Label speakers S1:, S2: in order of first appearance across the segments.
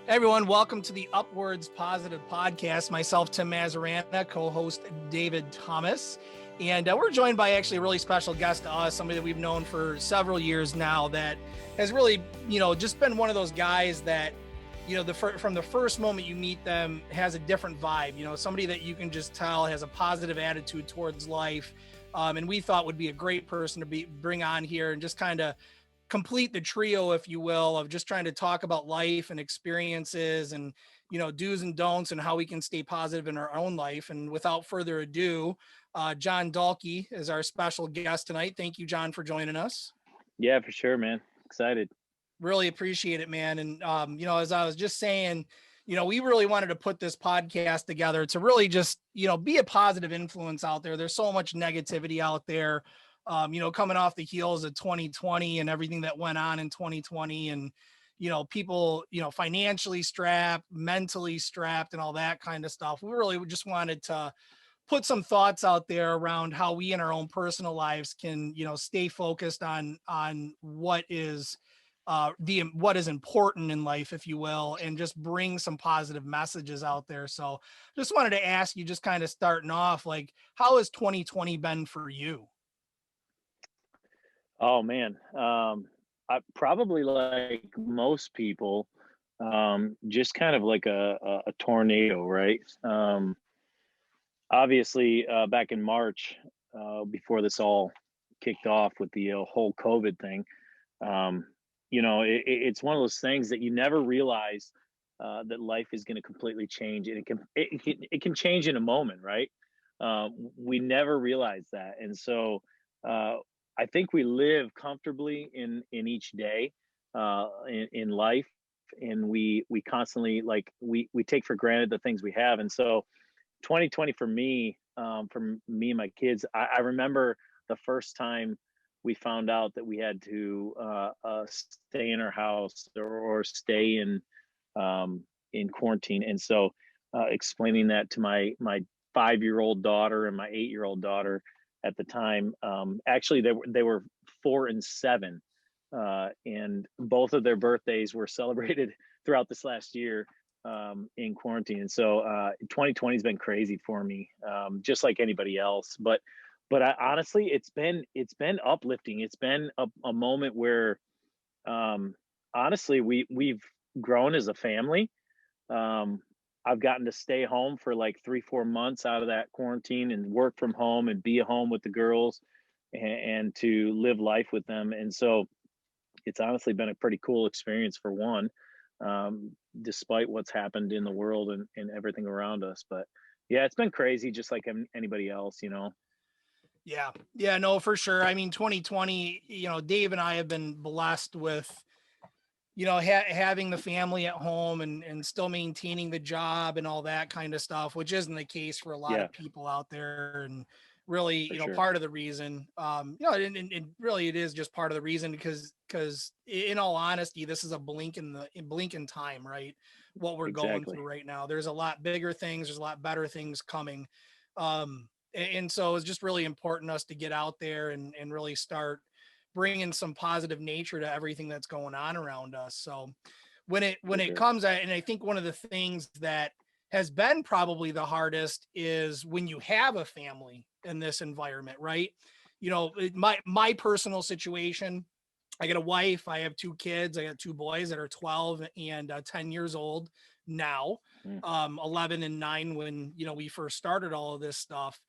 S1: Hey everyone, welcome to the Upwards Positive Podcast. Myself, Tim Mazarana, co-host David Thomas. And we're joined by actually a really special guest to us, somebody that we've known for several years now that has really, just been one of those guys that, from the first moment you meet them has a different vibe, somebody that you can just tell has a positive attitude towards life. And we thought would be a great person to bring on here and just kind of complete the trio, if you will, of just trying to talk about life and experiences and, do's and don'ts and how we can stay positive in our own life. And without further ado, John Dahlke is our special guest tonight. Thank you, John, for joining us.
S2: Yeah, for sure, man. Excited.
S1: Really appreciate it, man. And, as I was just saying, we really wanted to put this podcast together to really just, be a positive influence out there. There's so much negativity out there. Coming off the heels of 2020 and everything that went on in 2020 and, people, financially strapped, mentally strapped and all that kind of stuff. We really just wanted to put some thoughts out there around how we in our own personal lives can, stay focused on what is what is important in life, if you will, and just bring some positive messages out there. So just wanted to ask you, just kind of starting off, like, how has 2020 been for you?
S2: Oh man, I probably like most people, just kind of like a tornado, right? Obviously, back in March, before this all kicked off with the whole COVID thing, it's one of those things that you never realize that life is going to completely change, and it can change in a moment, right? We never realize that, and so. I think we live comfortably in each day in life, and we constantly we take for granted the things we have. And so 2020 for me and my kids, I remember the first time we found out that we had to stay in our house or stay in quarantine. And so explaining that to my 5-year-old daughter and my 8-year-old daughter at the time. Actually, they were 4 and 7, and both of their birthdays were celebrated throughout this last year in quarantine. And so 2020 has been crazy for me, just like anybody else. But honestly, it's been uplifting. It's been a moment where honestly we've grown as a family. I've gotten to stay home for like 3-4 months out of that quarantine and work from home and be at home with the girls and to live life with them. And so it's honestly been a pretty cool experience for one, despite what's happened in the world and everything around us. But yeah, it's been crazy, just like anybody else.
S1: Yeah, no, for sure. I mean, 2020, Dave and I have been blessed with, having the family at home and still maintaining the job and all that kind of stuff, which isn't the case for a lot
S2: Yeah,
S1: of people out there. And really,
S2: for sure.
S1: part of the reason, and really it is just part of the reason because in all honesty, this is a blink in time, right? What we're going
S2: Exactly.
S1: through right now. There's a lot bigger things. There's a lot better things coming. And so it's just really important us to get out there and really start bringing some positive nature to everything that's going on around us. So when
S2: For
S1: it
S2: sure.
S1: comes at, and I think one of the things that has been probably the hardest is when you have a family in this environment, right? My personal situation, I got a wife, I have 2 kids, I got 2 boys that are 12 and 10 years old now,
S2: Mm.
S1: 11 and 9 when, we first started all of this stuff.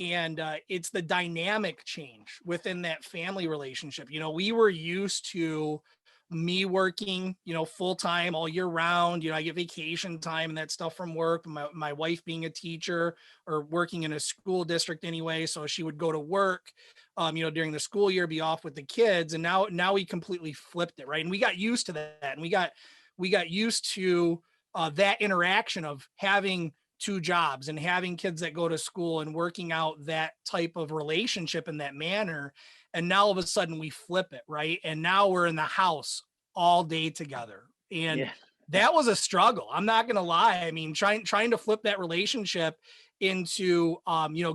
S1: And it's the dynamic change within that family relationship. We were used to me working, full time all year round. I get vacation time and that stuff from work. My wife being a teacher or working in a school district anyway. So she would go to work, during the school year, be off with the kids. And now we completely flipped it. Right. And we got used to that. And we got used to that interaction of having 2 jobs and having kids that go to school and working out that type of relationship in that manner. And now all of a sudden we flip it, right? And now we're in the house all day together. And
S2: Yeah.
S1: that was a struggle. I'm not going to lie. I mean, trying to flip that relationship into,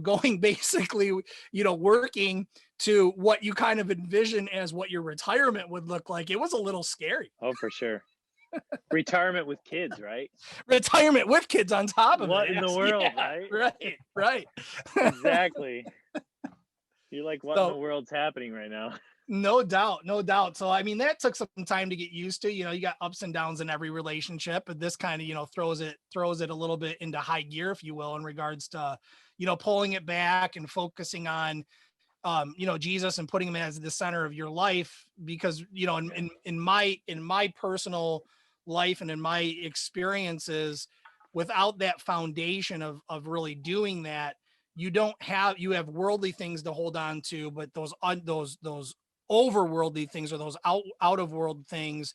S1: going basically, working to what you kind of envision as what your retirement would look like. It was a little scary.
S2: Oh, for sure. retirement with kids, right?
S1: Retirement with kids on top of it.
S2: What in the
S1: Yes,
S2: world,
S1: yeah,
S2: right?
S1: right, right.
S2: Exactly. You're like, what in the
S1: So
S2: world's happening right now?
S1: no doubt, no doubt. So I mean, that took some time to get used to. You got ups and downs in every relationship, but this kind of throws it a little bit into high gear, if you will, in regards to pulling it back and focusing on Jesus and putting him as the center of your life. Because in,
S2: Yeah.
S1: in in my in my personal life and in my experiences, without that foundation of really doing that, you have worldly things to hold on to, but those overworldly things, or those out of world things,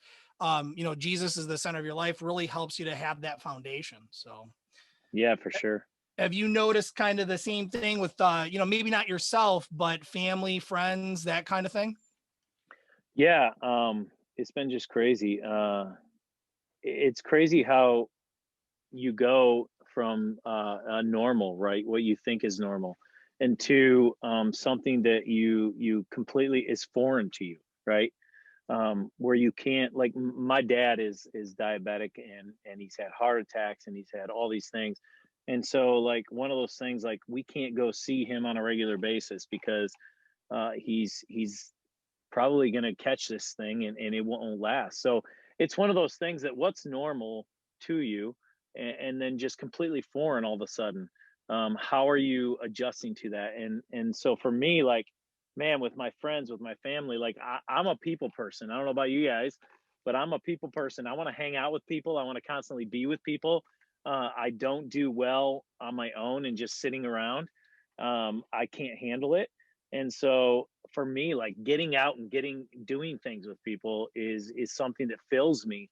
S1: Jesus is the center of your life, really helps you to have that foundation. So
S2: Yeah, for sure.
S1: have you noticed kind of the same thing with maybe not yourself, but family, friends, that kind of thing?
S2: Yeah, it's been just crazy. It's crazy how you go from a normal, right? What you think is normal, into something that you completely is foreign to you, right? Where you can't, like, my dad is diabetic, and he's had heart attacks, and he's had all these things, and so, like, one of those things, like, we can't go see him on a regular basis because he's probably going to catch this thing, and it won't last. So it's one of those things that what's normal to you, and then just completely foreign all of a sudden. How are you adjusting to that? And so for me, like, man, with my friends, with my family, like, I'm a people person. I don't know about you guys, but I'm a people person. I want to hang out with people. I want to constantly be with people. I don't do well on my own and just sitting around. I can't handle it. And so for me, like, getting out and doing things with people is something that fills me.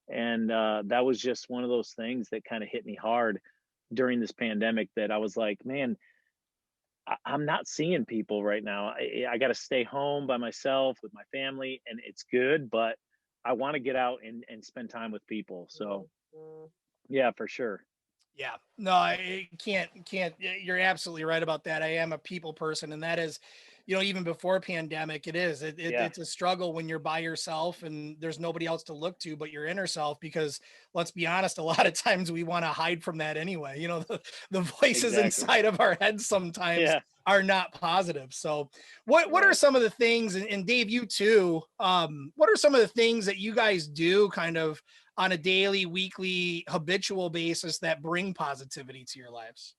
S2: And that was just one of those things that kind of hit me hard during this pandemic, that I was like, man, I'm not seeing people right now. I got to stay home by myself with my family, and it's good, but I want to get out and spend time with people. So yeah, for sure.
S1: Yeah, no, I can't. You're absolutely right about that. I am a people person, and that is, even before pandemic,
S2: Yeah,
S1: it's a struggle when you're by yourself and there's nobody else to look to but your inner self. Because let's be honest, a lot of times we want to hide from that anyway. The voices
S2: exactly.
S1: inside of our heads sometimes
S2: Yeah.
S1: are not positive. So, what are
S2: Right.
S1: some of the things, and Dave, you too? What are some of the things that you guys do, kind of on a daily, weekly, habitual basis, that bring positivity to your lives?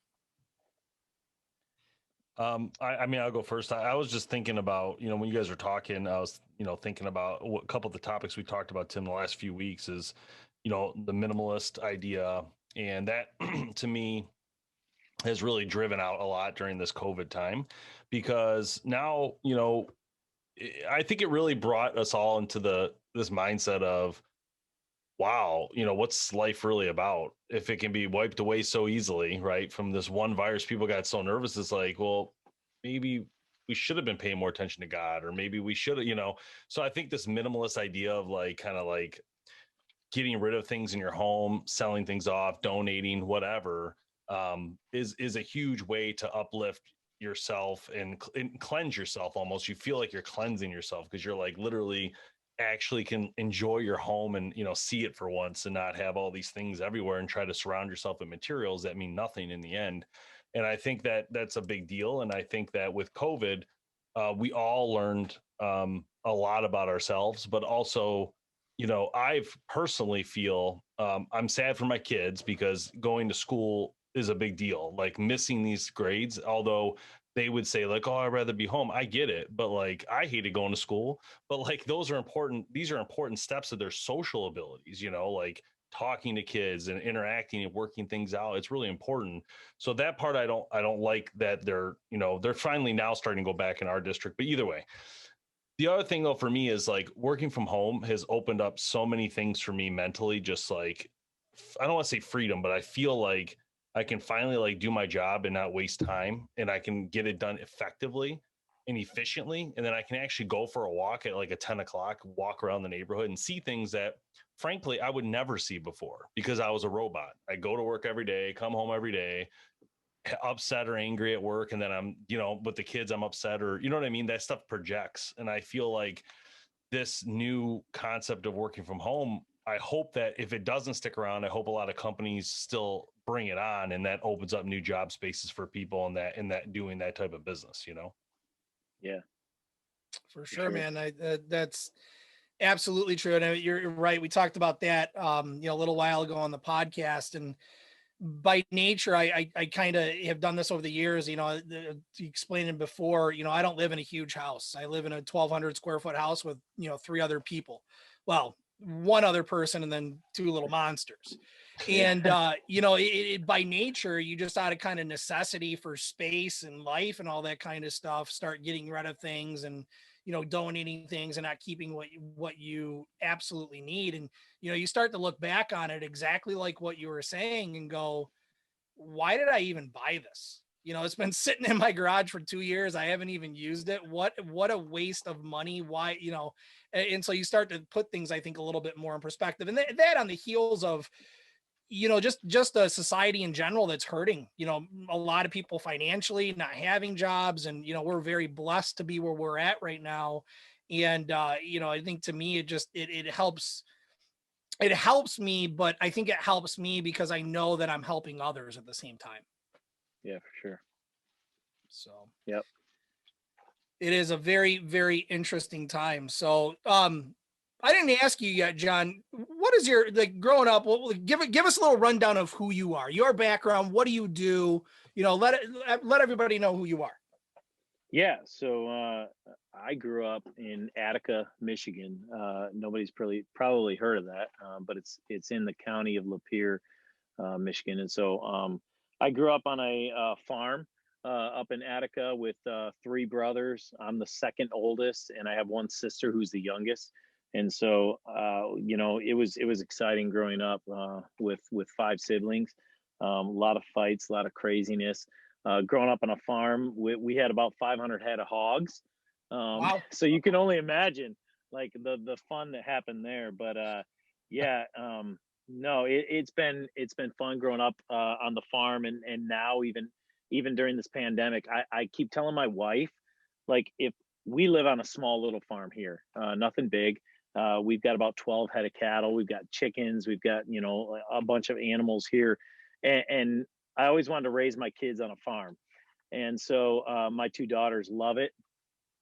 S3: I mean, I'll go first. I was just thinking about, when you guys were talking, I was, thinking about a couple of the topics we talked about, Tim, the last few weeks is, the minimalist idea. And that to me has really driven out a lot during this COVID time, because now, I think it really brought us all into this mindset of, wow, what's life really about if it can be wiped away so easily, right? From this one virus, people got so nervous. It's like, well, maybe we should have been paying more attention to God, or maybe we should have, So I think this minimalist idea of, like, kind of like getting rid of things in your home, selling things off, donating, whatever, is a huge way to uplift yourself and cleanse yourself. Almost, you feel like you're cleansing yourself because you're like literally actually can enjoy your home and see it for once, and not have all these things everywhere and try to surround yourself with materials that mean nothing in the end. And I think that that's a big deal. And I think that with COVID, we all learned a lot about ourselves, but also, I've personally feel I'm sad for my kids because going to school is a big deal. Like, missing these grades, although they would say, like, oh, I'd rather be home. I get it. But, like, I hated going to school. But, like, those are important. These are important steps of their social abilities, like talking to kids and interacting and working things out. It's really important. So that part, I don't like that they're finally now starting to go back in our district. But either way, the other thing though for me is, like, working from home has opened up so many things for me mentally, just like, I don't want to say freedom, but I feel like I can finally, like, do my job and not waste time, and I can get it done effectively and efficiently. And then I can actually go for a walk at like a 10 o'clock, walk around the neighborhood and see things that frankly I would never see before because I was a robot. I go to work every day, come home every day, upset or angry at work, and then I'm, with the kids I'm upset, or you know what I mean, that stuff projects. And I feel like this new concept of working from home, I hope that if it doesn't stick around, I hope a lot of companies still bring it on, and that opens up new job spaces for people in that doing that type of business, you know?
S2: Yeah,
S1: For
S2: for
S1: sure,
S2: sure.
S1: man. That's absolutely true. And you're right. We talked about that, a little while ago on the podcast. And by nature, I kind of have done this over the years. To explain it before, I don't live in a huge house. I live in a 1,200 square foot house with, three other people. Well, one other person and then two little monsters.
S2: Yeah.
S1: And, by nature, you just out of kind of necessity for space and life and all that kind of stuff, start getting rid of things and, donating things and not keeping what you absolutely need. And, you start to look back on it exactly like what you were saying and go, why did I even buy this? It's been sitting in my garage for 2 years. I haven't even used it. What a waste of money. Why, and so you start to put things, I think, a little bit more in perspective. And that on the heels of, just a society in general that's hurting, a lot of people financially not having jobs. And, we're very blessed to be where we're at right now. And, I think to me, it helps me, but I think it helps me because I know that I'm helping others at the same time.
S2: Yeah, for sure.
S1: So
S2: Yep.
S1: it is a very, very interesting time. So, I didn't ask you yet, John, what is your, like, growing up? Give us a little rundown of who you are, your background. What do you do? Let everybody know who you are.
S2: Yeah. So I grew up in Attica, Michigan. Nobody's probably heard of that, but it's in the county of Lapeer, Michigan. And so I grew up on a farm up in Attica with three brothers. I'm the second oldest, and I have one sister who's the youngest. And so it was exciting growing up with five siblings. A lot of fights, a lot of craziness. Growing up on a farm, we had about 500 head of hogs.
S1: Wow.
S2: So you can only imagine like the fun that happened there. But yeah, no, it's been fun growing up on the farm, and now even during this pandemic, I keep telling my wife, like, if we live on a small little farm here, nothing big. We've got about 12 head of cattle. We've got chickens. We've got a bunch of animals here, and I always wanted to raise my kids on a farm, and so my two daughters love it.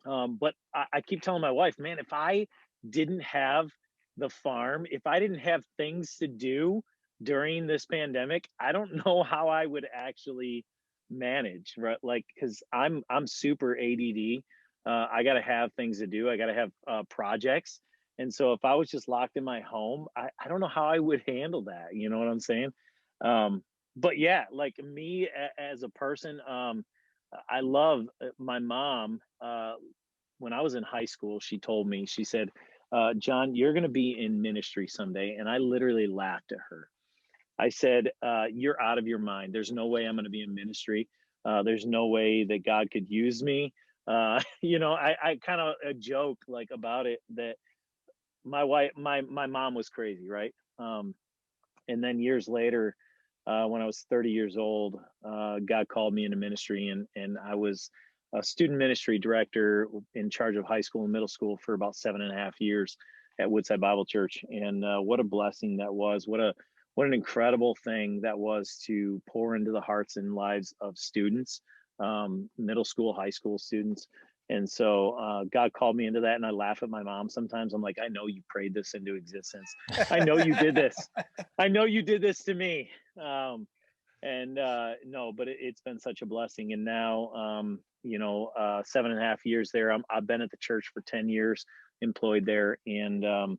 S2: But I keep telling my wife, man, if I didn't have the farm, if I didn't have things to do during this pandemic, I don't know how I would actually manage, right? Like, because I'm super ADD. I got to have things to do. I got to have projects. And so if I was just locked in my home, I don't know how I would handle that. You know what I'm saying? Um, but yeah, like me as a person, I love my mom. When I was in high school, she told me, she said, John, you're going to be in ministry someday. And I literally laughed at her. I said, you're out of your mind. There's no way I'm going to be in ministry. There's no way that God could use me. I kind of joke like about it that my mom was crazy, right? And then years later, when I was 30 years old, God called me into ministry, and I was a student ministry director in charge of high school and middle school for about 7.5 years at Woodside Bible Church. And what a blessing that was! What an incredible thing that was to pour into the hearts and lives of students, middle school, high school students. And so God called me into that, and I laugh at my mom sometimes. I'm like, I know you prayed this into existence. I know you did this. I know you did this to me. And no, but it's been such a blessing. And now, 7.5 years there. I've been at the church for 10 years, employed there, and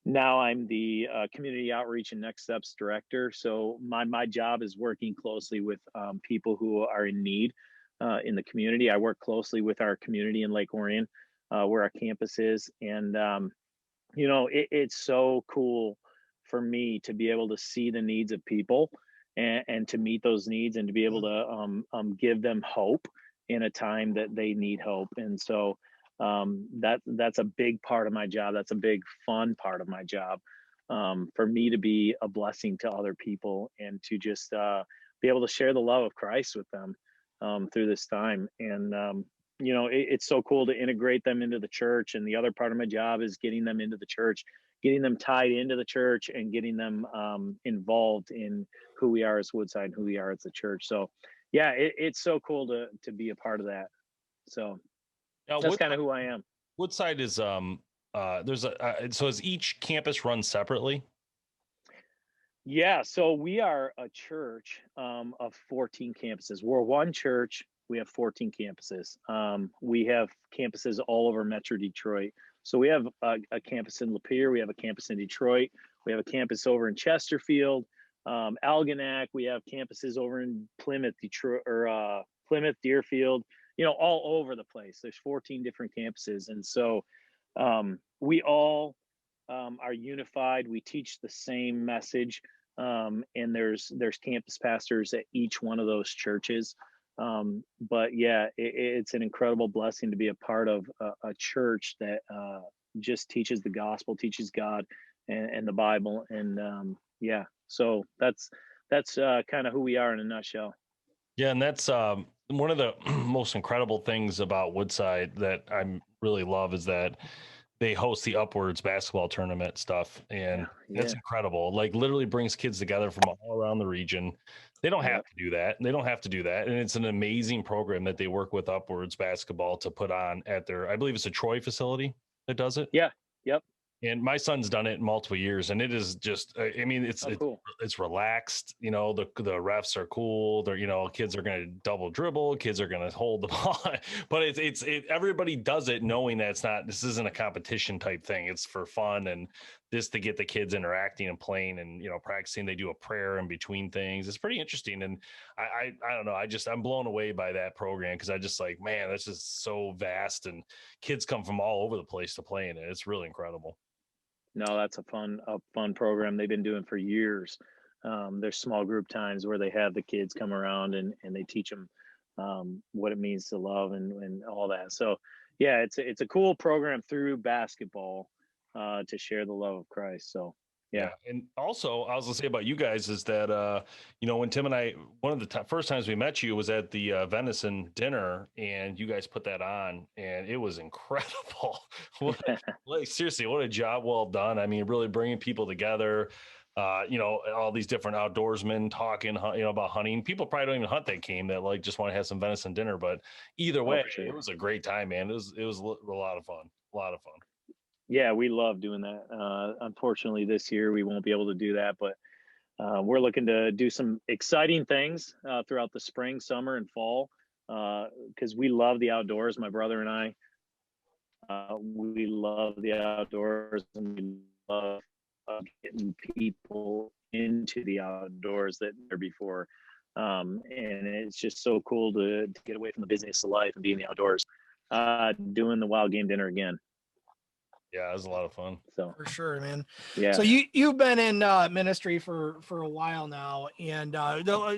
S2: now I'm the community outreach and next steps director. So my job is working closely with people who are in need in the community. I work closely with our community in Lake Orion, where our campus is, and it's so cool for me to be able to see the needs of people, and to meet those needs, and to be able to give them hope in a time that they need hope. And so that's a big part of my job. That's a big fun part of my job, for me to be a blessing to other people, and to just be able to share the love of Christ with them through this time. And it's so cool to integrate them into the church. And the other part of my job is getting them into the church, getting them tied into the church and getting them involved in who we are as Woodside and who we are as a church. So yeah, it's so cool to be a part of that. So
S3: Now,
S2: that's kind of who I am.
S3: Woodside is there's a so is each campus run separately?
S2: Yeah, so we are a church of 14 campuses. We're one church. We have 14 campuses. We have campuses all over Metro Detroit. So we have a campus in Lapeer. We have a campus in Detroit. We have a campus over in Chesterfield, Algonac. We have campuses over in Plymouth, Detroit, or Plymouth, Deerfield. You know, all over the place. There's 14 different campuses, and so we all are unified. We teach the same message, and there's campus pastors at each one of those churches. But yeah, it's an incredible blessing to be a part of a church that just teaches the gospel, teaches God and the Bible, and yeah. So that's kind of who we are in a nutshell.
S3: Yeah, and that's one of the most incredible things about Woodside that I really love is that they host the Upwards basketball tournament stuff, and
S2: Yeah,
S3: that's
S2: yeah,
S3: incredible. Like literally brings kids together from all around the region. They don't have
S2: yep,
S3: to do that. They don't have to do that, and it's an amazing program that they work with Upwards basketball to put on at their. I believe it's a Troy facility that does it.
S2: yeah, yep.
S3: And my son's done it in multiple years, and it is just, I mean,
S2: Oh, cool.
S3: it's relaxed. You know, the refs are cool. They're, you know, kids are going to double dribble, kids are going to hold the ball, but everybody does it knowing that this isn't a competition type thing. It's for fun and this to get the kids interacting and playing and, you know, practicing. They do a prayer in between things. It's pretty interesting. And I don't know. I'm blown away by that program because I just like, man, this is so vast and kids come from all over the place to play in it. It's really incredible.
S2: No, that's a fun program they've been doing for years. There's small group times where they have the kids come around and they teach them what it means to love and all that. So yeah, it's a cool program through basketball to share the love of Christ. So
S3: Yeah,
S2: yeah,
S3: and also I was gonna say about you guys is that you know when Tim and I one of the first times we met you was at the venison dinner, and you guys put that on, and it was incredible. Like seriously, what a job well done! I mean, really bringing people together. You know, all these different outdoorsmen talking, you know, about hunting. People probably don't even hunt that came that like just want to have some venison dinner. But either
S2: oh
S3: way,
S2: for
S3: it
S2: sure.
S3: was a great time, man. It was a lot of fun. A lot of fun.
S2: Yeah, we love doing that. Unfortunately, this year we won't be able to do that, but we're looking to do some exciting things throughout the spring, summer, and fall because we love the outdoors. My brother and I, we love the outdoors and we love getting people into the outdoors that never before. And it's just so cool to get away from the business of life and be in the outdoors, doing the wild game dinner again.
S3: Yeah, it was a lot of fun.
S2: So,
S1: For sure, man.
S2: yeah.
S1: So you've been in ministry for a while now, and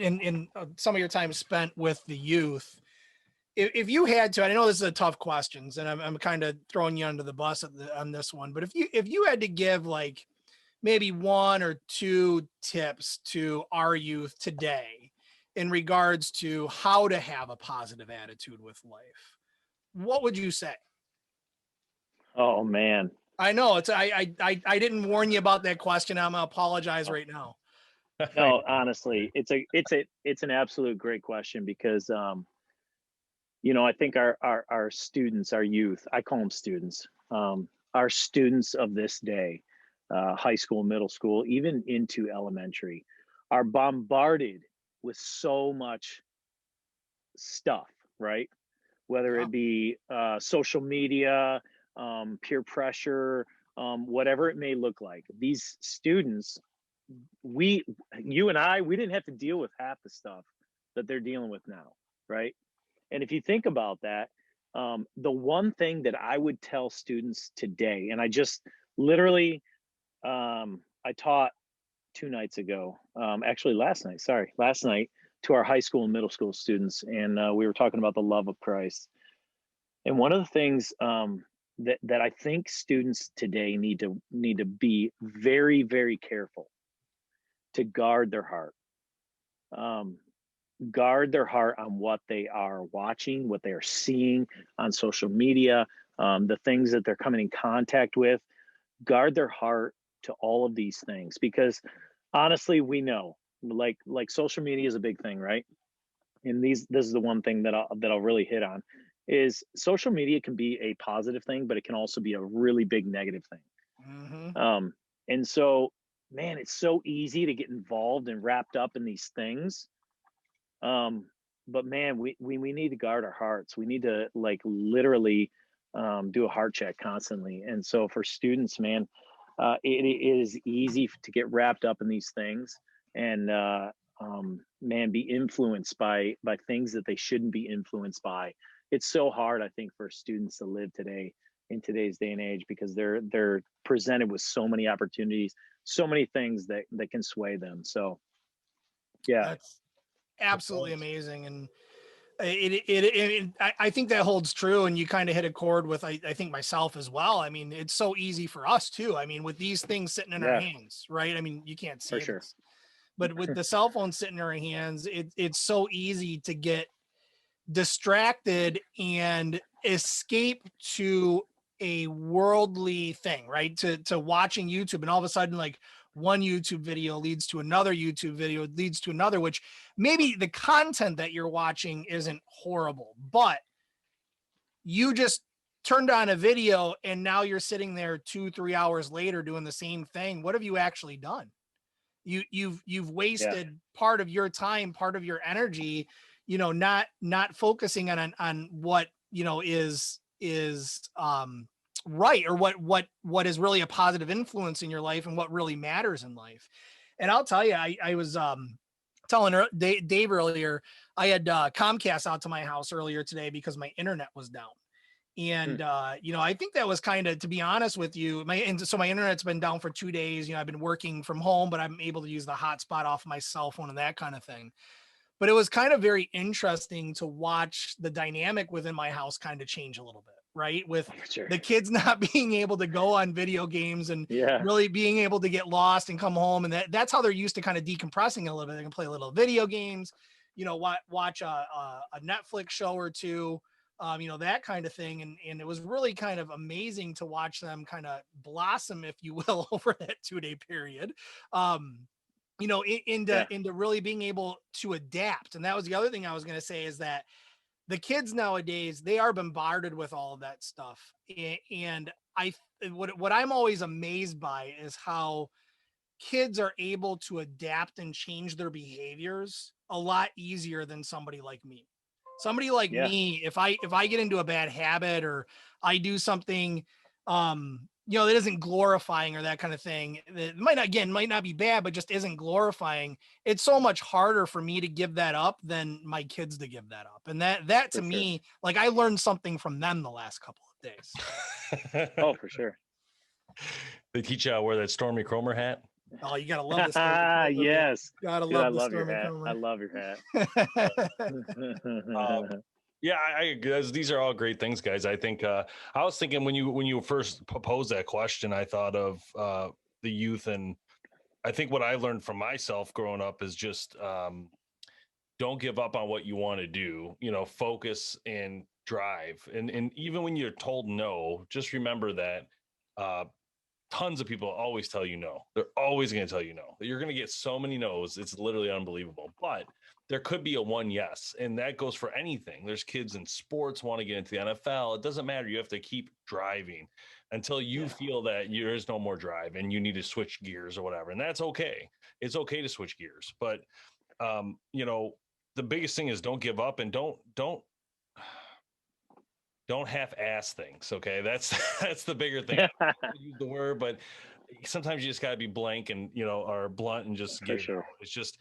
S1: in some of your time spent with the youth. If you had to, I know this is a tough questions, and I'm kind of throwing you under the bus on this one, but if you had to give like maybe one or two tips to our youth today in regards to how to have a positive attitude with life, what would you say?
S2: Oh, man.
S1: I know I didn't warn you about that question. I'm gonna apologize right now.
S2: No, honestly, it's an absolute great question because I think our students, our youth, I call them students, our students of this day, high school, middle school, even into elementary, are bombarded with so much stuff, right? Whether
S1: Yeah.
S2: it be social media, peer pressure, whatever it may look like. These students, we, you and I, we didn't have to deal with half the stuff that they're dealing with now, right? And if you think about that, the one thing that I would tell students today, and I just literally, I taught 2 nights ago, actually last night to our high school and middle school students, and we were talking about the love of Christ. And one of the things that I think students today need to be very, very careful to guard their heart. Um, Guard their heart on what they are watching, what they are seeing on social media, the things that they're coming in contact with. Guard their heart to all of these things, because honestly, we know, like social media is a big thing, right? And this is the one thing that I'll really hit on, is social media can be a positive thing, but it can also be a really big negative thing.
S1: Hmm.
S2: And so, man, it's so easy to get involved and wrapped up in these things. Um, but man, we need to guard our hearts. We need to, like, literally do a heart check constantly. And so for students, man, it is easy to get wrapped up in these things, and man, be influenced by things that they shouldn't be influenced by. It's so hard, I think, for students to live today in today's day and age, because they're presented with so many opportunities, so many things that can sway them. So yeah.
S1: That's absolutely amazing. And I think that holds true. And you kind of hit a chord with, I think, myself as well. I mean, it's so easy for us too. I mean, with these things sitting in our
S2: Yeah,
S1: hands, right? I mean, you can't
S2: for
S1: see it,
S2: sure.
S1: but with the cell phone sitting in our hands, it's so easy to get distracted and escape to a worldly thing, right? To watching YouTube, and all of a sudden, like, one YouTube video leads to another YouTube video, leads to another, which maybe the content that you're watching isn't horrible, but you just turned on a video and now you're sitting there 2, 3 hours later doing the same thing. What have you actually done? You've
S2: Yeah,
S1: wasted part of your time, part of your energy, not focusing on what, is right, or what is really a positive influence in your life and what really matters in life. And I'll tell you, I was telling Dave earlier, I had Comcast out to my house earlier today because my internet was down.
S2: hmm,
S1: And I think that was kind of, to be honest with you, my internet's been down for 2 days. I've been working from home, but I'm able to use the hotspot off my cell phone and that kind of thing. But it was kind of very interesting to watch the dynamic within my house kind of change a little bit, right? With
S2: for sure.
S1: the kids not being able to go on video games and
S2: Yeah,
S1: really being able to get lost and come home. And that's how they're used to kind of decompressing a little bit. They can play a little video games, watch a Netflix show or two, that kind of thing. And it was really kind of amazing to watch them kind of blossom, if you will, over that 2 day period.
S2: yeah,
S1: Into really being able to adapt. And that was the other thing I was going to say, is that the kids nowadays, they are bombarded with all of that stuff. And what I'm always amazed by is how kids are able to adapt and change their behaviors a lot easier than somebody like me. Somebody like
S2: yeah,
S1: me, if I get into a bad habit, or I do something that isn't glorifying or that kind of thing, that might not be bad, but just isn't glorifying, it's so much harder for me to give that up than my kids to give that up. And that to
S2: for sure.
S1: me, like, I learned something from them the last couple of days.
S2: Oh, for sure.
S3: They teach you how to wear that Stormy Cromer hat.
S1: Oh, you gotta love the Stormy Kromer, man.
S2: Yes,
S1: Gotta
S2: dude, I
S1: love the
S2: love your
S1: Stormy
S2: hat. I
S1: Kromer.
S2: love your hat.
S3: Um, yeah, I agree. These are all great things, guys. I think I was thinking when you first proposed that question, I thought of the youth, and I think what I learned from myself growing up is just don't give up on what you want to do. Focus and drive, and even when you're told no, just remember that uh, tons of people always tell you no. They're always going to tell you no. You're going to get so many no's. It's literally unbelievable. But there could be a one yes. And that goes for anything. There's kids in sports want to get into the NFL. It doesn't matter. You have to keep driving until you
S2: Yeah,
S3: feel that there's no more drive and you need to switch gears or whatever. And that's okay. It's okay to switch gears. But, um, you know, the biggest thing is don't give up, and don't half-ass things. Okay, that's that's the bigger thing. I don't use the word, but sometimes you just got to be blank and or blunt and just
S2: for
S3: get it out.
S2: sure.
S3: It's just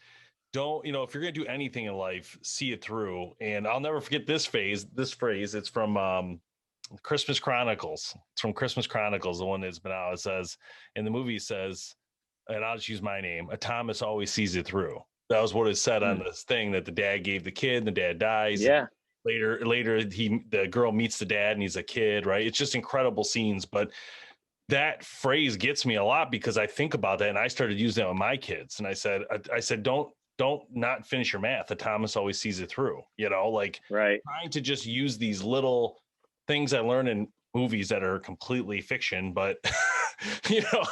S3: don't if you're gonna do anything in life, see it through. And I'll never forget this phrase. It's from Christmas Chronicles. It's from Christmas Chronicles, the one that's been out. It says in the movie, it says, and I'll just use my name, a Thomas always sees it through. That was what it said on
S2: Hmm.
S3: this thing, that the dad gave the kid, and the dad dies.
S2: Yeah,
S3: Later the girl meets the dad and he's a kid, right? It's just incredible scenes. But that phrase gets me a lot because I think about that, and I started using that with my kids. And I said don't not finish your math. The Thomas always sees it through, like
S2: right.
S3: trying to just use these little things I learned in movies that are completely fiction, but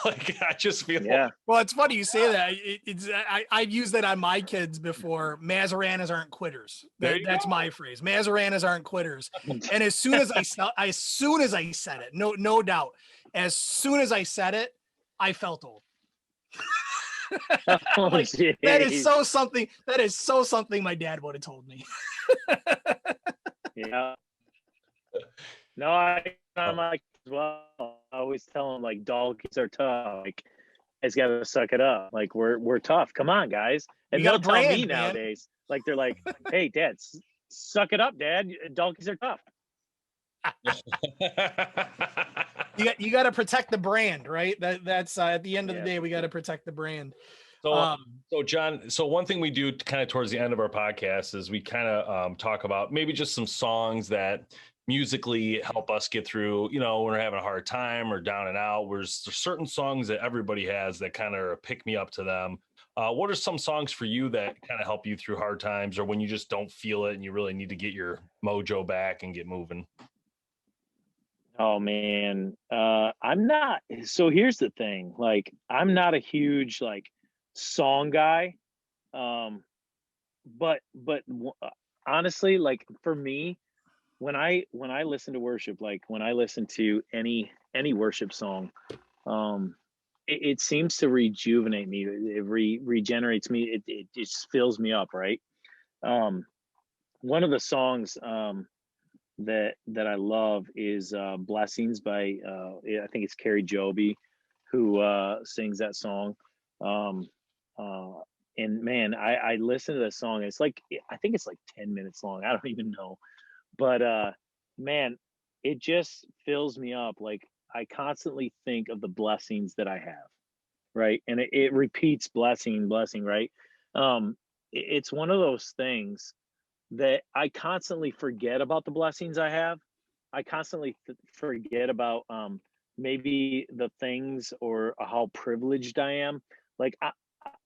S3: like I just feel
S2: Yeah.
S1: Well, it's funny you say that. I've used that on my kids before. Mazaranas aren't quitters.
S3: There you
S1: That's
S3: go.
S1: my phrase. Mazaranas aren't quitters. And as soon as I said it, no doubt, as soon as I said it, I felt old.
S2: Oh,
S1: Like,
S2: geez.
S1: that is so something my dad would have told me.
S2: Yeah. No, I'm like as well. I always tell them like Dahlkes are tough. Like, guys got to suck it up. Like we're tough. Come on, guys. And
S1: You got
S2: they'll
S1: a
S2: tell me
S1: brand, man.
S2: nowadays, like they're like, "Hey, Dad, suck it up, Dad. Dahlkes are tough."
S1: You got to protect the brand, right? That's at the end of the
S2: Yeah,
S1: day,
S2: for
S1: we got to
S2: sure.
S1: protect the brand.
S3: So, John, so one thing we do kind of towards the end of our podcast is we kind of talk about maybe just some songs that musically help us get through, when we're having a hard time or down and out. There's certain songs that everybody has that kind of pick me up to them. What are some songs for you that kind of help you through hard times or when you just don't feel it and you really need to get your mojo back and get moving?
S2: Oh man, I'm not. So here's the thing. Like, I'm not a huge like song guy. But honestly, like for me, when I listen to worship, like when I listen to any worship song, um, it seems to rejuvenate me. It regenerates me. It just fills me up, right? Um, One of the songs that I love is "Blessings" by I think it's Carrie Joby who sings that song. Um, uh, and man, I listen to that song. It's like I think it's like 10 minutes long. I don't even know, but man, it just fills me up. Like I constantly think of the blessings that I have, right? And it repeats blessing, blessing, right? It's one of those things that I constantly forget about the blessings I have. I constantly forget about maybe the things or how privileged I am. Like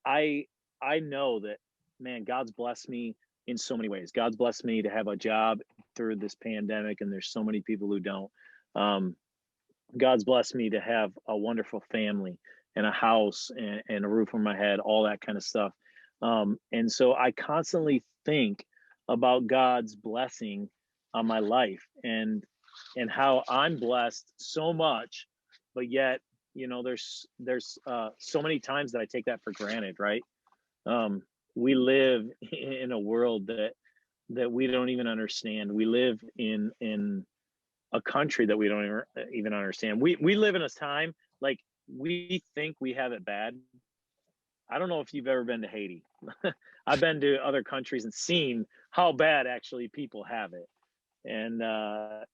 S2: I I know that man, God's blessed me in so many ways. God's blessed me to have a job through this pandemic, and there's so many people who don't. Um, God's blessed me to have a wonderful family and a house and a roof over my head, all that kind of stuff. And so I constantly think about God's blessing on my life and how I'm blessed so much, but yet, there's so many times that I take that for granted, right? Um, we live in a world that we don't even understand. We live in a country that we don't even understand. We live in a time like we think we have it bad. I don't know if you've ever been to Haiti. I've been to other countries and seen how bad actually people have it. And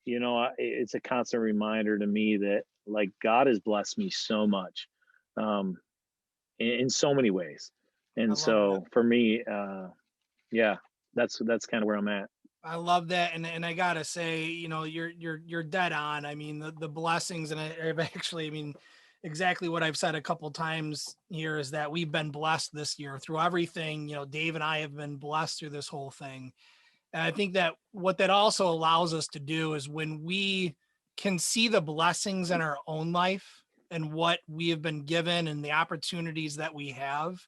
S2: it's a constant reminder to me that like God has blessed me so much, um, in so many ways.
S1: I
S2: And
S1: love that.
S2: so for me, yeah, that's kind of where I'm at.
S1: I love that, and I gotta say, you're dead on. I mean, the blessings, and I've actually, I mean, exactly what I've said a couple times here is that we've been blessed this year through everything. Dave and I have been blessed through this whole thing, and I think that what that also allows us to do is when we can see the blessings in our own life and what we have been given and the opportunities that we have.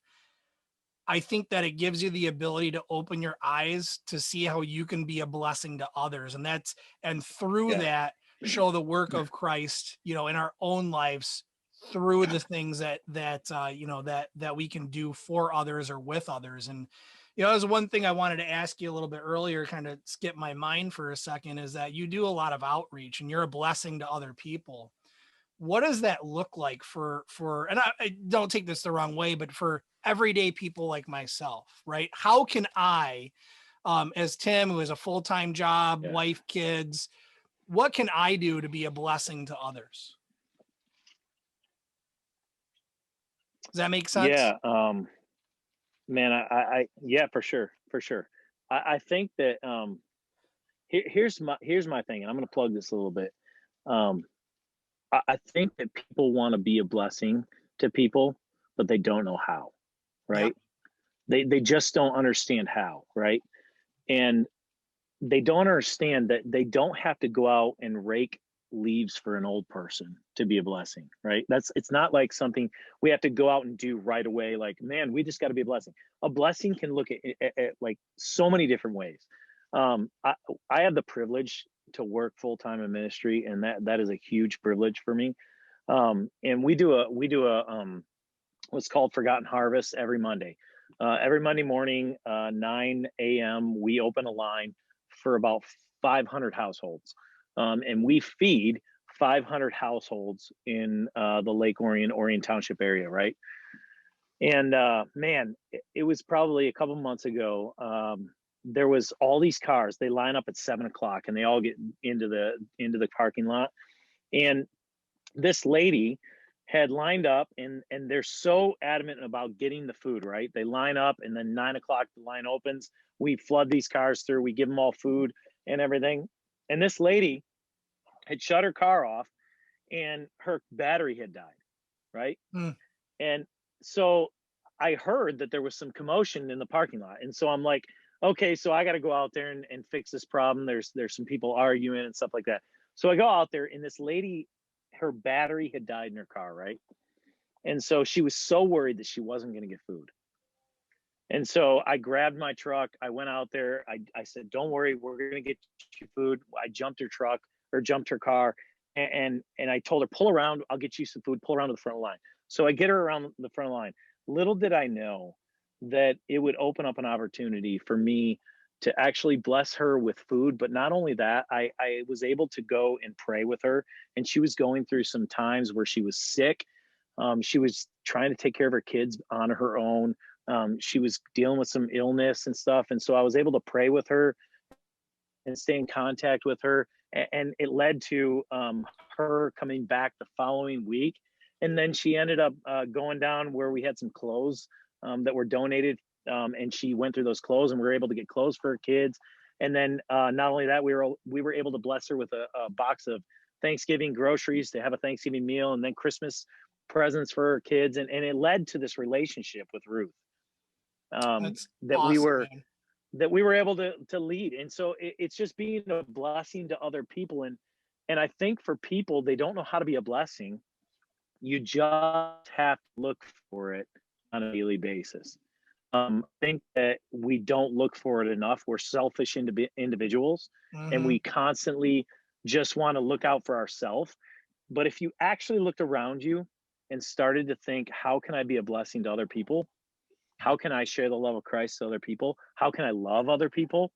S1: I think that it gives you the ability to open your eyes to see how you can be a blessing to others. And through
S3: Yeah.
S1: that, show the work of Christ, in our own lives through the things that we can do for others or with others. And, that was one thing I wanted to ask you a little bit earlier, kind of skip my mind for a second, is that you do a lot of outreach and you're a blessing to other people. What does that look like for and I don't take this the wrong way, but for everyday people like myself, right? How can I, as Tim, who has a full-time job,
S2: Yeah.
S1: wife, kids, what can I do to be a blessing to others? Does that make sense?
S2: Yeah. Man, yeah, for sure, for sure. I think that here's my thing, and I'm going to plug this a little bit. Um, I think that people want to be a blessing to people, but they don't know how,
S1: Yeah.
S2: right? They just don't understand how, right? And they don't understand that they don't have to go out and rake leaves for an old person to be a blessing, right? It's not like something we have to go out and do right away. Like, man, we just got to be a blessing. A blessing can look at like so many different ways. I have the privilege to work full time in ministry, and that is a huge privilege for me. And we do a what's called Forgotten Harvest every Monday. Every Monday morning, 9 a.m., we open a line for about 500 households. And we feed 500 households in the Lake Orion Township area, right? And man, it was probably a couple months ago. There was all these cars. They line up at 7 o'clock, and they all get into the parking lot. And this lady had lined up, and they're so adamant about getting the food, right? They line up, and then 9 o'clock the line opens. We flood these cars through. We give them all food and everything. And this lady had shut her car off, and her battery had died, right?
S1: Mm.
S2: And so I heard that there was some commotion in the parking lot, and so I'm like, okay, so I got to go out there and fix this problem. There's some people arguing and stuff like that. So I go out there, and this lady, her battery had died in her car, right? And so she was so worried that she wasn't going to get food. And so I grabbed my truck. I went out there. I said, don't worry, we're going to get you food. I jumped her car, and I told her, pull around. I'll get you some food. Pull around to the front line. So I get her around the front line. Little did I know that it would open up an opportunity for me to actually bless her with food. But not only that, I was able to go and pray with her. And she was going through some times where she was sick. She was trying to take care of her kids on her own. She was dealing with some illness and stuff. And so I was able to pray with her and stay in contact with her. And it led to her coming back the following week. And then she ended up going down where we had some clothes that were donated. And she went through those clothes, and we were able to get clothes for her kids. And then not only that, we were able to bless her with a box of Thanksgiving groceries to have a Thanksgiving meal, and then Christmas presents for her kids. And it led to this relationship with Ruth
S1: That's
S2: that
S1: awesome, man.
S2: we were able to lead. And so it's just being a blessing to other people. And I think for people, they don't know how to be a blessing. You just have to look for it on a daily basis. I think that we don't look for it enough. We're selfish individuals, and we constantly just want to look out for ourselves. But if you actually looked around you and started to think, how can I be a blessing to other people? How can I share the love of Christ to other people? How can I love other people?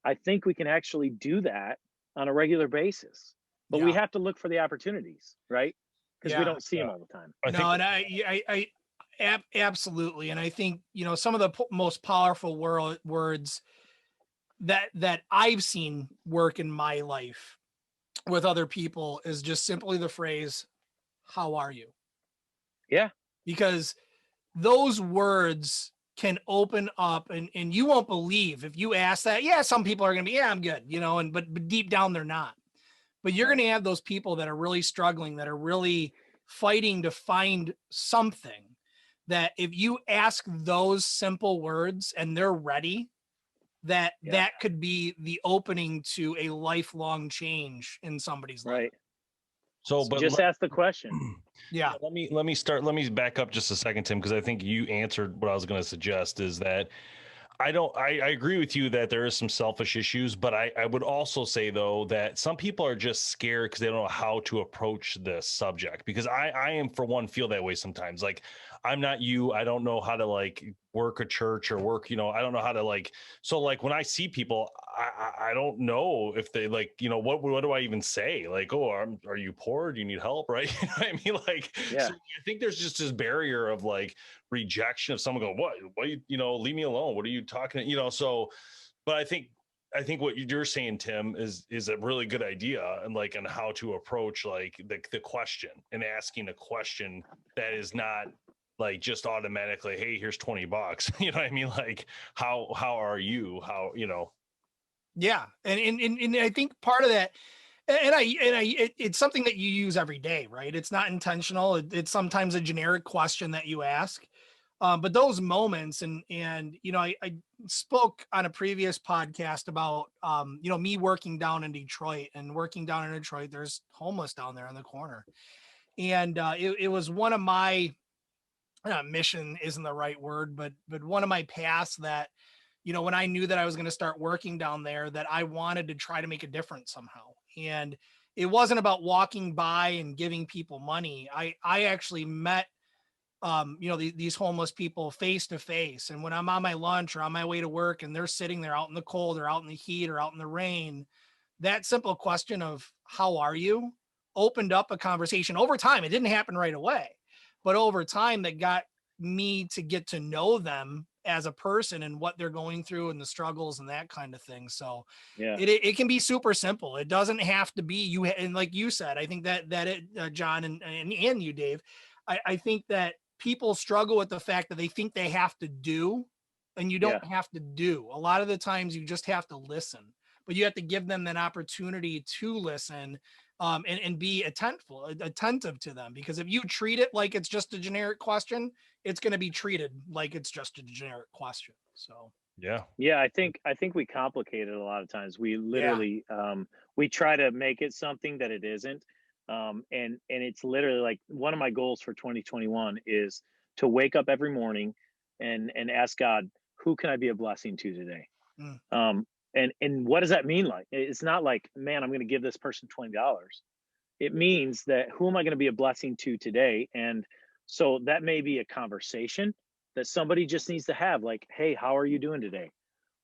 S2: I think we can actually do that on a regular basis. But we have to look for the opportunities, right? Because we don't see them all the time.
S1: Absolutely. And I think, some of the most powerful words that I've seen work in my life with other people is just simply the phrase, how are you?
S2: Yeah.
S1: Because those words can open up, and you won't believe if you ask that. Yeah, some people are going to be, I'm good, but deep down they're not. But you're going to have those people that are really struggling, that are really fighting to find something, that if you ask those simple words and they're ready, that could be the opening to a lifelong change in somebody's life.
S2: Right.
S3: So
S2: just ask the question.
S1: Yeah.
S3: Let me back up just a second, Tim, because I think you answered what I was going to suggest, is that I agree with you that there is some selfish issues, but I would also say, though, that some people are just scared because they don't know how to approach this subject. Because I am, for one, feel that way sometimes. Like, I'm not you. I don't know how to work a church or work, I don't know how to so when I see people, I don't know if they what do I even say? Oh, are you poor? Do you need help? Right. You know what I mean? So I think there's just this barrier of rejection of someone going, what, leave me alone. What are you talking, but I think what you're saying, Tim, is a really good idea, and on how to approach the question, and asking a question that is not just automatically, hey, here's $20. You know what I mean? How are you? How,
S1: Yeah. And I think part of that, it's something that you use every day, right? It's not intentional. It's sometimes a generic question that you ask. But those moments and I spoke on a previous podcast about me working down in Detroit, and working down in Detroit, there's homeless down there in the corner. And it was one of my mission isn't the right word, but one of my paths that, when I knew that I was going to start working down there, that I wanted to try to make a difference somehow. And it wasn't about walking by and giving people money. I actually met these homeless people face to face. And when I'm on my lunch or on my way to work and they're sitting there out in the cold or out in the heat or out in the rain, that simple question of how are you opened up a conversation over time. It didn't happen right away, but over time that got me to get to know them as a person and what they're going through and the struggles and that kind of thing. So
S2: Yeah.
S1: it can be super simple. It doesn't have to be you. And like you said, I think that John and you, Dave, I think that people struggle with the fact that they think they have to do, and you don't have to do. A lot of the times you just have to listen, but you have to give them that opportunity to listen, and be attentive to them. Because if you treat it like it's just a generic question, it's going to be treated like it's just a generic question. So
S2: yeah, I think we complicate it a lot of times. We literally we try to make it something that it isn't. And it's literally like one of my goals for 2021 is to wake up every morning and ask God, who can I be a blessing to today?
S1: Mm.
S2: And what does that mean? Like, it's not like, man, I'm going to give this person $20. It means that who am I going to be a blessing to today? And so that may be a conversation that somebody just needs to have, like, hey, how are you doing today?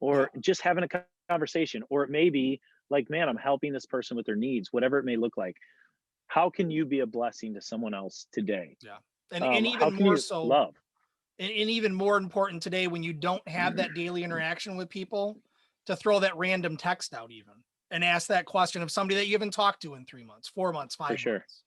S2: Or just having a conversation. Or it may be like, man, I'm helping this person with their needs, whatever it may look like. How can you be a blessing to someone else today?
S1: Yeah. And
S2: How
S1: even
S2: can
S1: more
S2: you
S1: so,
S2: love?
S1: and even more important today, when you don't have that daily interaction with people, to throw that random text out even and ask that question of somebody that you haven't talked to in 3 months, 4 months,
S2: For
S1: 5
S2: sure.
S1: months.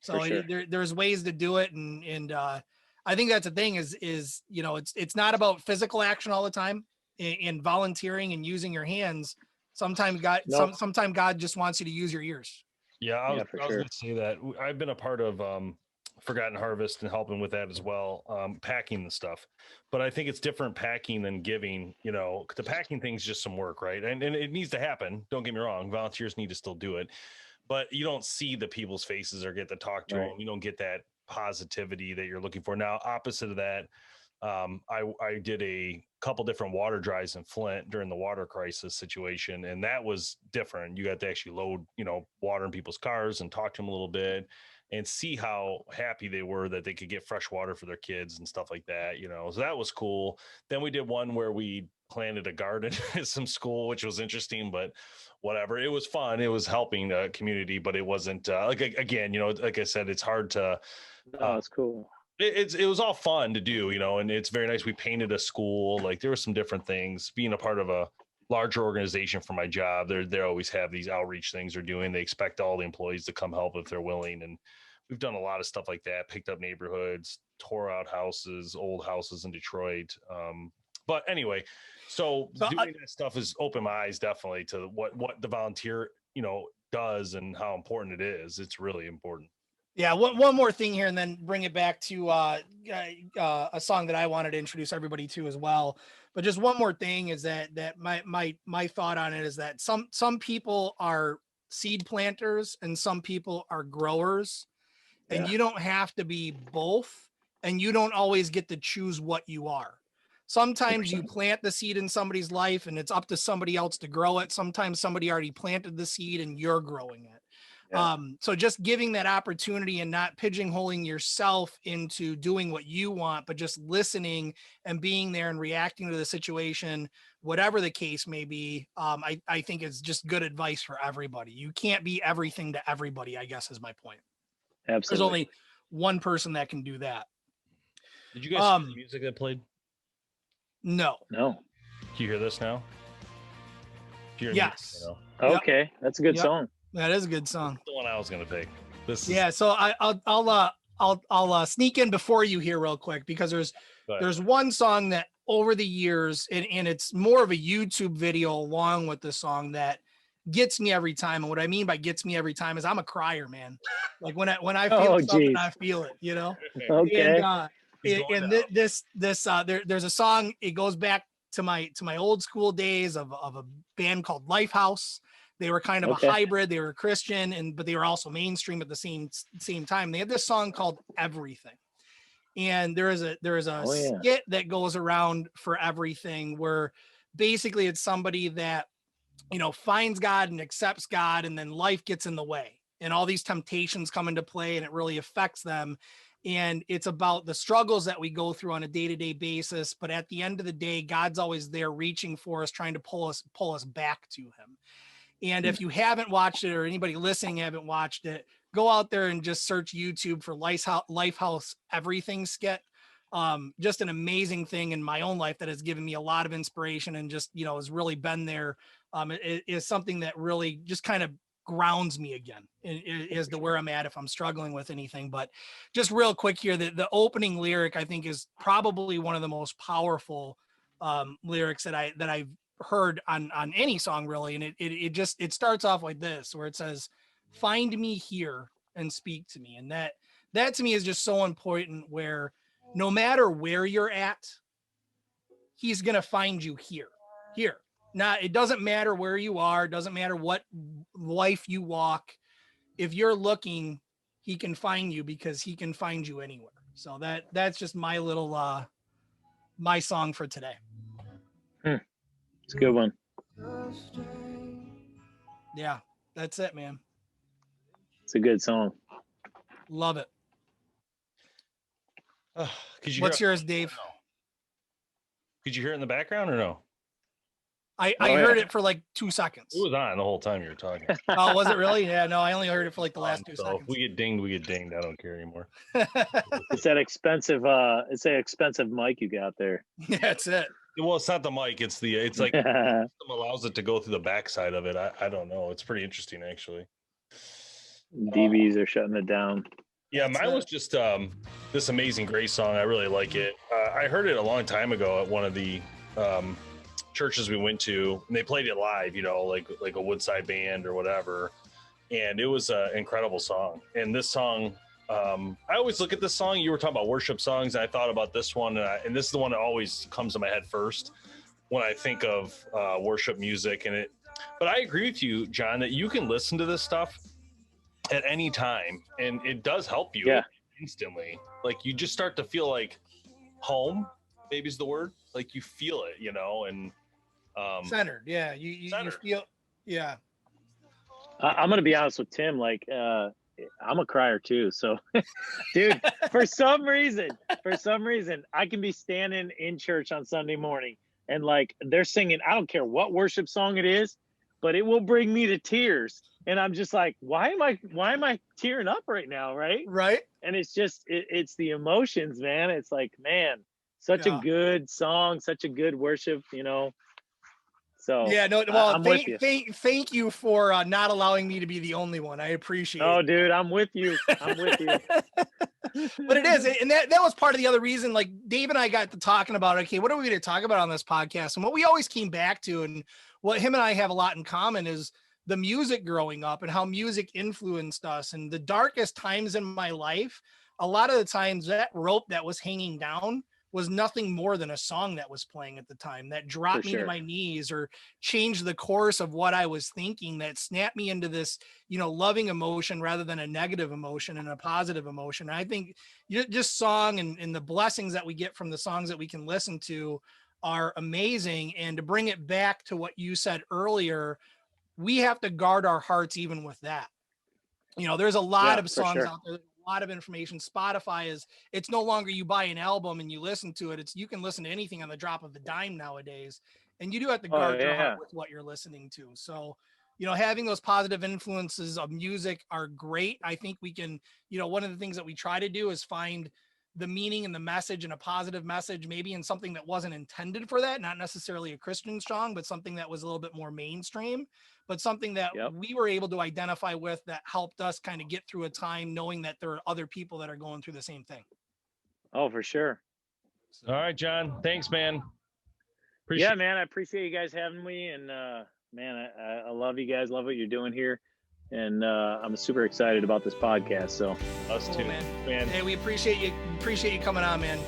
S2: For
S1: So
S2: sure.
S1: there's ways to do it. And I think that's the thing is, it's not about physical action all the time in volunteering and using your hands. Sometimes
S2: No.
S1: sometimes God just wants you to use your ears.
S3: Yeah, I was,
S2: Yeah, for
S3: I was
S2: sure.
S3: going to say that I've been a part of Forgotten Harvest and helping with that as well, packing the stuff. But I think it's different packing than giving. The packing thing's just some work, right? And it needs to happen. Don't get me wrong. Volunteers need to still do it, but you don't see the people's faces or get to talk to
S2: Right.
S3: them. You don't get that positivity that you're looking for. Now, opposite of that, I did a couple different water drives in Flint during the water crisis situation, and that was different. You got to actually load, water in people's cars and talk to them a little bit and see how happy they were that they could get fresh water for their kids and stuff like that. So that was cool. Then we did one where we planted a garden at some school, which was interesting, but whatever. It was fun. It was helping the community, but it wasn't again, like I said, it's hard to.
S2: No, it's cool.
S3: It was all fun to do, and it's very nice. We painted a school. Like, there were some different things. Being a part of a larger organization for my job, they always have these outreach things they're doing. They expect all the employees to come help if they're willing, and we've done a lot of stuff like that. Picked up neighborhoods, tore out houses, old houses in Detroit. But anyway, so doing that stuff has opened my eyes definitely to what the volunteer does and how important it is. It's really important.
S1: Yeah, one more thing here, and then bring it back to a song that I wanted to introduce everybody to as well. But just one more thing is that my thought on it is that some people are seed planters and some people are growers, and you don't have to be both, and you don't always get to choose what you are. Sometimes you
S2: 100%.
S1: plant the seed in somebody's life, and it's up to somebody else to grow it. Sometimes somebody already planted the seed, and you're growing it.
S2: Yeah.
S1: So just giving that opportunity and not pigeonholing yourself into doing what you want, but just listening and being there and reacting to the situation, whatever the case may be. I think it's just good advice for everybody. You can't be everything to everybody, I guess is my point. There's
S2: Absolutely.
S1: only one person that can do that.
S3: Did you guys hear the music that played?
S1: No.
S2: No.
S3: Do you hear this now?
S1: Yes.
S2: Okay,
S1: Yep.
S2: that's a good song.
S1: That is a good song.
S3: That's the one I was gonna pick.
S1: So I'll sneak in before you here real quick, because there's one song that over the years, and it's more of a YouTube video along with the song, that gets me every time. And what I mean by gets me every time is I'm a crier, man. Like when I feel something,
S2: geez.
S1: I feel it,
S2: Okay.
S1: There's a song. It goes back to my old school days of a band called Lifehouse. They were kind of a hybrid. They were Christian but they were also mainstream at the same time. They had this song called Everything. And there is a skit that goes around for Everything where basically it's somebody that, finds God and accepts God, and then life gets in the way and all these temptations come into play and it really affects them. And it's about the struggles that we go through on a day-to-day basis. But at the end of the day, God's always there reaching for us, trying to pull us back to him. And if you haven't watched it, or anybody listening haven't watched it, go out there and just search YouTube for Lifehouse Everything skit. Just an amazing thing in my own life that has given me a lot of inspiration and just, has really been there. It is something that really just kind of grounds me again as to where I'm at if I'm struggling with anything. But just real quick here, the opening lyric, I think, is probably one of the most powerful lyrics that I've heard on any song, really. And it starts off like this, where it says, "Find me here and speak to me." And that to me is just so important, where no matter where you're at, he's going to find you here. Now, it doesn't matter where you are. It doesn't matter what life you walk. If you're looking, he can find you, because he can find you anywhere. So that's just my little, my song for today.
S2: It's a good one.
S1: Yeah, that's it, man.
S2: It's a good song.
S1: Love it.
S3: What's
S1: yours, Dave?
S3: Could you hear it in the background or no?
S1: I heard it for like 2 seconds.
S3: It was on the whole time you were talking.
S1: Oh, was it really? Yeah, no, I only heard it for like the last 2 seconds.
S3: If we get dinged. I don't care anymore.
S2: It's that expensive mic you got there.
S1: Yeah, that's it.
S3: Well, it's not the mic. It's like the system allows it to go through the backside of it. I don't know. It's pretty interesting, actually.
S2: DBs are shutting it down.
S3: Yeah, mine was just this Amazing Grace song. I really like it. I heard it a long time ago at one of the churches we went to, and they played it live, like a Woodside band or whatever. And it was an incredible song. And this song, I always look at this song. You were talking about worship songs, and I thought about this one, and this is the one that always comes to my head first when I think of worship music. But I agree with you, John, that you can listen to this stuff at any time, and it does help you instantly. Like, you just start to feel like home, maybe is the word. Like, you feel it, and
S1: centered. Yeah, you feel. Yeah.
S2: I'm gonna be honest with Tim. Like, I'm a crier too. So, dude, for some reason, I can be standing in church on Sunday morning and like they're singing. I don't care what worship song it is, but it will bring me to tears. And I'm just like, why am I tearing up right now? Right. And it's just, it's the emotions, man. It's like, man, such a good song, such a good worship, So
S1: yeah, no, well, thank you for not allowing me to be the only one. I appreciate it.
S2: Oh, dude, I'm with you.
S1: But it is, and that was part of the other reason. Like, Dave and I got to talking about, okay, what are we going to talk about on this podcast? And what we always came back to, and what him and I have a lot in common, is the music growing up and how music influenced us. And the darkest times in my life, a lot of the times that rope that was hanging down was nothing more than a song that was playing at the time that dropped me to my knees or changed the course of what I was thinking, that snapped me into this, loving emotion rather than a negative emotion and a positive emotion. And I think just song and the blessings that we get from the songs that we can listen to are amazing. And to bring it back to what you said earlier, we have to guard our hearts even with that. There's a lot of songs out there, a lot of information. Spotify it's no longer you buy an album and you listen to it. You can listen to anything on the drop of a dime nowadays. And you do have to guard your heart with what you're listening to. So, having those positive influences of music are great. I think we can, one of the things that we try to do is find the meaning and the message and a positive message, maybe in something that wasn't intended for that, not necessarily a Christian song, but something that was a little bit more mainstream, but something that we were able to identify with that helped us kind of get through a time knowing that there are other people that are going through the same thing.
S2: Oh, for sure.
S3: All right, John. Thanks, man.
S2: Man. I appreciate you guys having me. And man, I love you guys. Love what you're doing here. and I'm super excited about this podcast. So
S3: Us
S1: Cool,
S3: too,
S1: man.
S3: man.
S1: Hey, we appreciate you coming on, man.